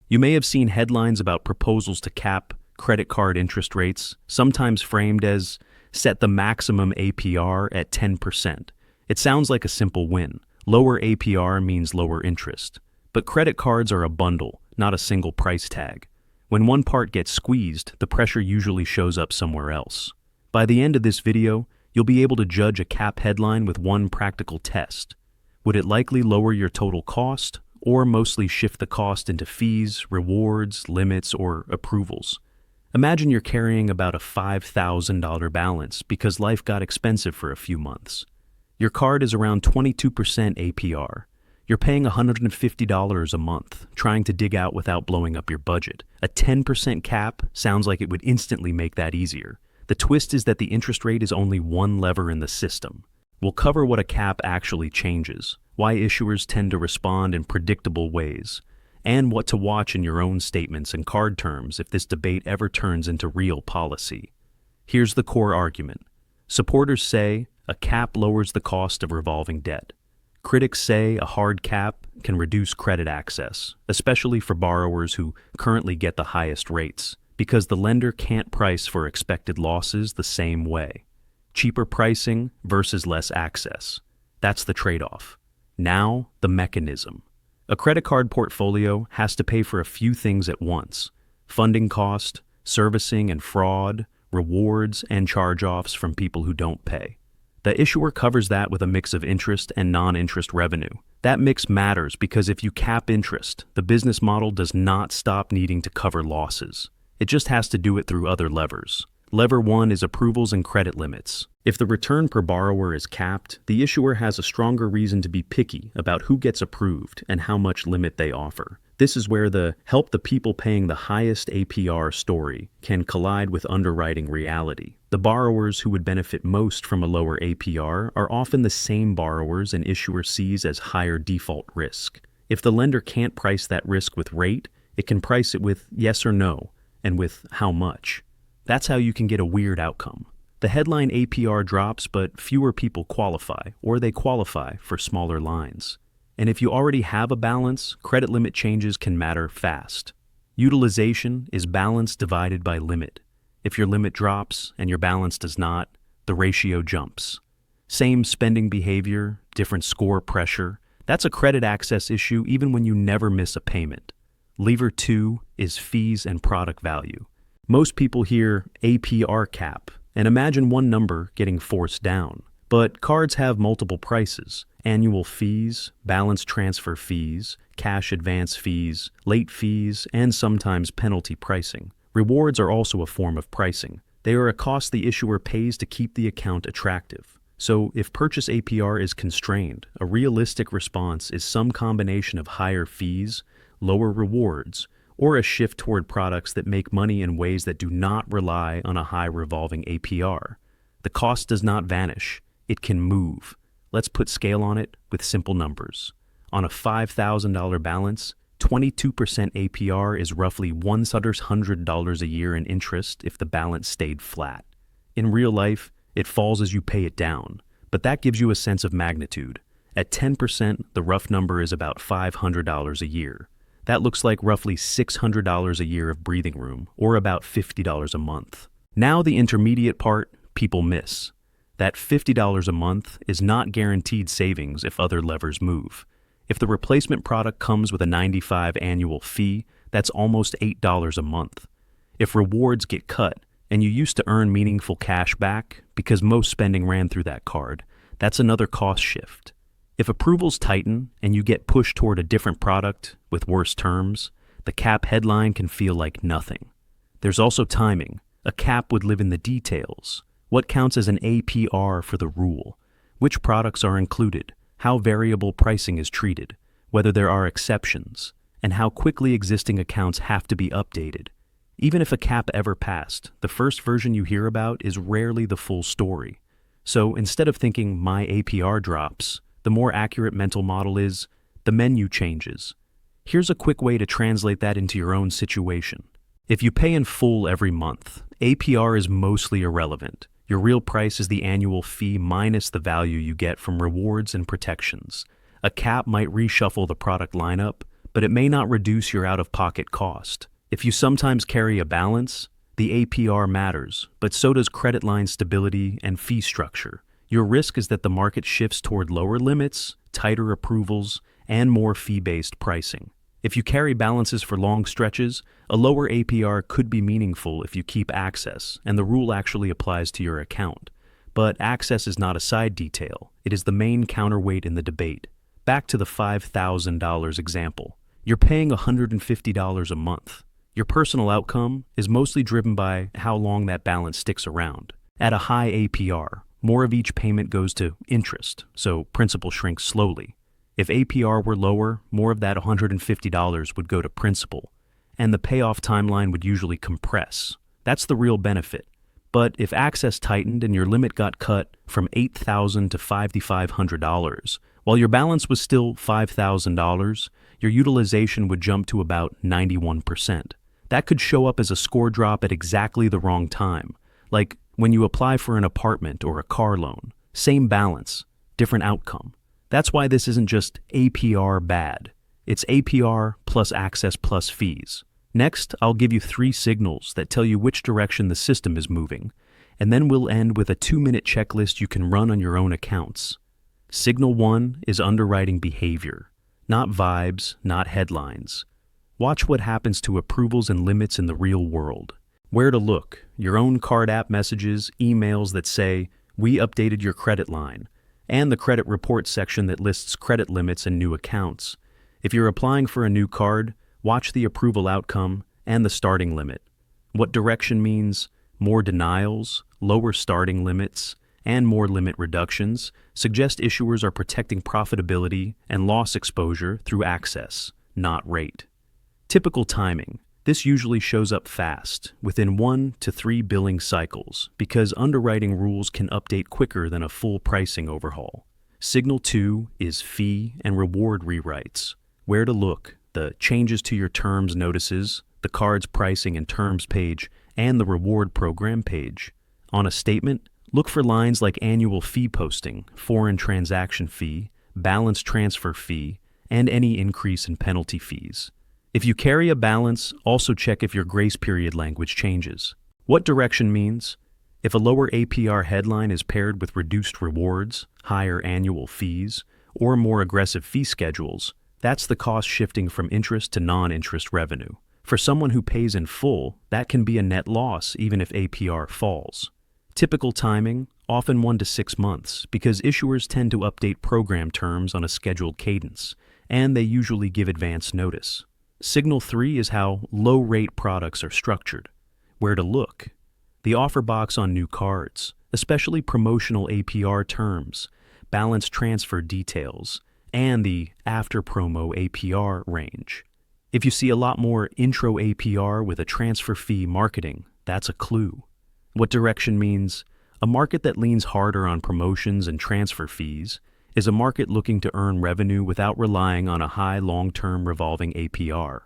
You may have seen headlines about proposals to cap credit card interest rates, sometimes framed as set the maximum APR at 10%. It sounds like a simple win. Lower APR means lower interest. But credit cards are a bundle, not a single price tag. When one part gets squeezed, the pressure usually shows up somewhere else. By the end of this video, you'll be able to judge a cap headline with one practical test. Would it likely lower your total cost, or mostly shift the cost into fees, rewards, limits, or approvals? Imagine you're carrying about a $5,000 balance because life got expensive for a few months. Your card is around 22% APR. You're paying $150 a month, trying to dig out without blowing up your budget. A 10% cap sounds like it would instantly make that easier. The twist is that the interest rate is only one lever in the system. We'll cover what a cap actually changes, why issuers tend to respond in predictable ways, and what to watch in your own statements and card terms if this debate ever turns into real policy. Here's the core argument. Supporters say a cap lowers the cost of revolving debt. Critics say a hard cap can reduce credit access, especially for borrowers who currently get the highest rates, because the lender can't price for expected losses the same way. Cheaper pricing versus less access. That's the trade-off. Now, the mechanism. A credit card portfolio has to pay for a few things at once: funding cost, servicing and fraud, rewards, and charge-offs from people who don't pay. The issuer covers that with a mix of interest and non-interest revenue. That mix matters because if you cap interest, the business model does not stop needing to cover losses. It just has to do it through other levers. Lever 1 is approvals and credit limits. If the return per borrower is capped, the issuer has a stronger reason to be picky about who gets approved and how much limit they offer. This is where the help the people paying the highest APR story can collide with underwriting reality. The borrowers who would benefit most from a lower APR are often the same borrowers an issuer sees as higher default risk. If the lender can't price that risk with rate, it can price it with yes or no, and with how much. That's how you can get a weird outcome. The headline APR drops, but fewer people qualify, or they qualify for smaller lines. And if you already have a balance, credit limit changes can matter fast. Utilization is balance divided by limit. If your limit drops and your balance does not, the ratio jumps. Same spending behavior, different score pressure. That's a credit access issue even when you never miss a payment. Lever 2 is fees and product value. Most people hear APR cap and imagine one number getting forced down. But cards have multiple prices: annual fees, balance transfer fees, cash advance fees, late fees, and sometimes penalty pricing. Rewards are also a form of pricing. They are a cost the issuer pays to keep the account attractive. So if purchase APR is constrained, a realistic response is some combination of higher fees, lower rewards, or a shift toward products that make money in ways that do not rely on a high revolving APR. The cost does not vanish. It can move. Let's put scale on it with simple numbers. On a $5,000 balance, 22% APR is roughly $100 a year in interest if the balance stayed flat. In real life, it falls as you pay it down, but that gives you a sense of magnitude. At 10%, the rough number is about $500 a year. That looks like roughly $600 a year of breathing room, or about $50 a month. Now the intermediate part people miss. That $50 a month is not guaranteed savings if other levers move. If the replacement product comes with a $95 annual fee, that's almost $8 a month. If rewards get cut, and you used to earn meaningful cash back because most spending ran through that card, that's another cost shift. If approvals tighten and you get pushed toward a different product with worse terms, the cap headline can feel like nothing. There's also timing. A cap would live in the details. What counts as an APR for the rule? Which products are included? How variable pricing is treated? Whether there are exceptions? And how quickly existing accounts have to be updated? Even if a cap ever passed, the first version you hear about is rarely the full story. So instead of thinking my APR drops, the more accurate mental model is the menu changes. Here's a quick way to translate that into your own situation. If you pay in full every month, APR is mostly irrelevant. Your real price is the annual fee minus the value you get from rewards and protections. A cap might reshuffle the product lineup, but it may not reduce your out-of-pocket cost. If you sometimes carry a balance, the APR matters, but so does credit line stability and fee structure. Your risk is that the market shifts toward lower limits, tighter approvals, and more fee-based pricing. If you carry balances for long stretches, a lower APR could be meaningful if you keep access, and the rule actually applies to your account. But access is not a side detail. It is the main counterweight in the debate. Back to the $5,000 example. You're paying $150 a month. Your personal outcome is mostly driven by how long that balance sticks around. At a high APR, more of each payment goes to interest, so principal shrinks slowly. If APR were lower, more of that $150 would go to principal, and the payoff timeline would usually compress. That's the real benefit. But if access tightened and your limit got cut from $8,000 to $5,500, while your balance was still $5,000, your utilization would jump to about 91%. That could show up as a score drop at exactly the wrong time, like when you apply for an apartment or a car loan. Same balance, different outcome. That's why this isn't just APR bad. It's APR plus access plus fees. Next, I'll give you 3 signals that tell you which direction the system is moving, and then we'll end with a 2-minute checklist you can run on your own accounts. Signal 1 is underwriting behavior, not vibes, not headlines. Watch what happens to approvals and limits in the real world. Where to look: your own card app messages, emails that say, "We updated your credit line," and the credit report section that lists credit limits and new accounts. If you're applying for a new card, watch the approval outcome and the starting limit. What direction means more denials, lower starting limits, and more limit reductions suggest issuers are protecting profitability and loss exposure through access, not rate. Typical timing. This usually shows up fast, within 1 to 3 billing cycles, because underwriting rules can update quicker than a full pricing overhaul. Signal 2 is fee and reward rewrites. Where to look: the changes to your terms notices, the card's pricing and terms page, and the reward program page. On a statement, look for lines like annual fee posting, foreign transaction fee, balance transfer fee, and any increase in penalty fees. If you carry a balance, also check if your grace period language changes. What direction means: if a lower APR headline is paired with reduced rewards, higher annual fees, or more aggressive fee schedules, that's the cost shifting from interest to non-interest revenue. For someone who pays in full, that can be a net loss even if APR falls. Typical timing, often 1 to 6 months, because issuers tend to update program terms on a scheduled cadence, and they usually give advance notice. Signal 3 is how low-rate products are structured. Where to look: the offer box on new cards, especially promotional APR terms, balance transfer details, and the after-promo APR range. If you see a lot more intro APR with a transfer fee marketing, that's a clue. What direction means: a market that leans harder on promotions and transfer fees is a market looking to earn revenue without relying on a high long-term revolving APR.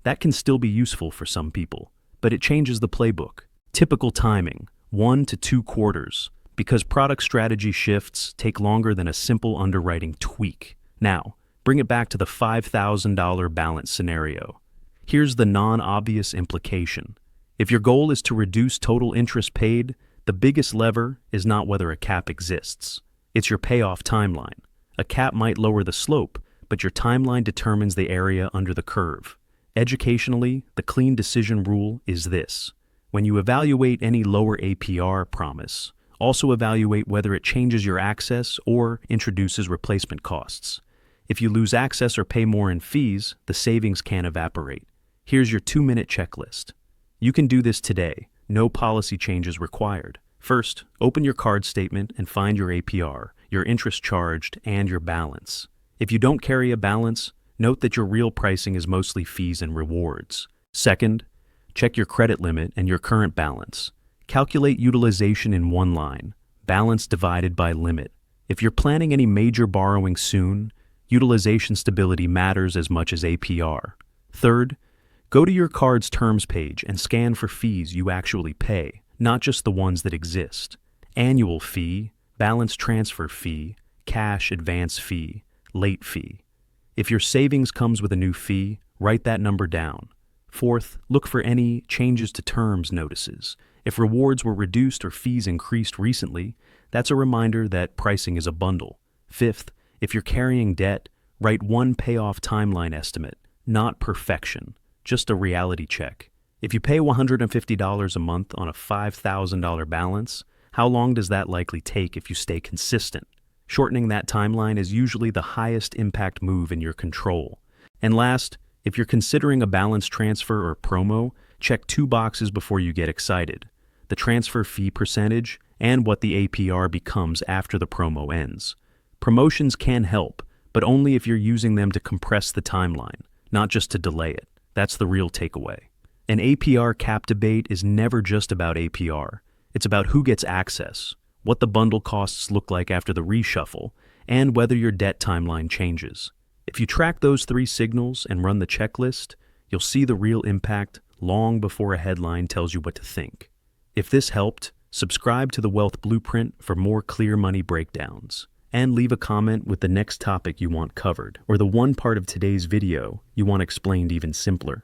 That can still be useful for some people, but it changes the playbook. Typical timing, 1 to 2 quarters, because product strategy shifts take longer than a simple underwriting tweak. Now, bring it back to the $5,000 balance scenario. Here's the non-obvious implication. If your goal is to reduce total interest paid, the biggest lever is not whether a cap exists. It's your payoff timeline. A cap might lower the slope, but your timeline determines the area under the curve. Educationally, the clean decision rule is this: when you evaluate any lower APR promise, also evaluate whether it changes your access or introduces replacement costs. If you lose access or pay more in fees, the savings can evaporate. Here's your 2-minute checklist. You can do this today. No policy changes required. First, open your card statement and find your APR, your interest charged, and your balance. If you don't carry a balance, note that your real pricing is mostly fees and rewards. Second, check your credit limit and your current balance. Calculate utilization in one line, balance divided by limit. If you're planning any major borrowing soon, utilization stability matters as much as APR. Third, go to your card's terms page and scan for fees you actually pay, not just the ones that exist. Annual fee, balance transfer fee, cash advance fee, late fee. If your savings comes with a new fee, write that number down. Fourth, look for any changes to terms notices. If rewards were reduced or fees increased recently, that's a reminder that pricing is a bundle. Fifth, if you're carrying debt, write one payoff timeline estimate, not perfection, just a reality check. If you pay $150 a month on a $5,000 balance, how long does that likely take if you stay consistent? Shortening that timeline is usually the highest impact move in your control. And last, if you're considering a balance transfer or promo, check two boxes before you get excited: the transfer fee percentage and what the APR becomes after the promo ends. Promotions can help, but only if you're using them to compress the timeline, not just to delay it. That's the real takeaway. An APR cap debate is never just about APR. It's about who gets access, what the bundle costs look like after the reshuffle, and whether your debt timeline changes. If you track those three signals and run the checklist, you'll see the real impact long before a headline tells you what to think. If this helped, subscribe to the Wealth Blueprint for more clear money breakdowns. And leave a comment with the next topic you want covered, or the one part of today's video you want explained even simpler.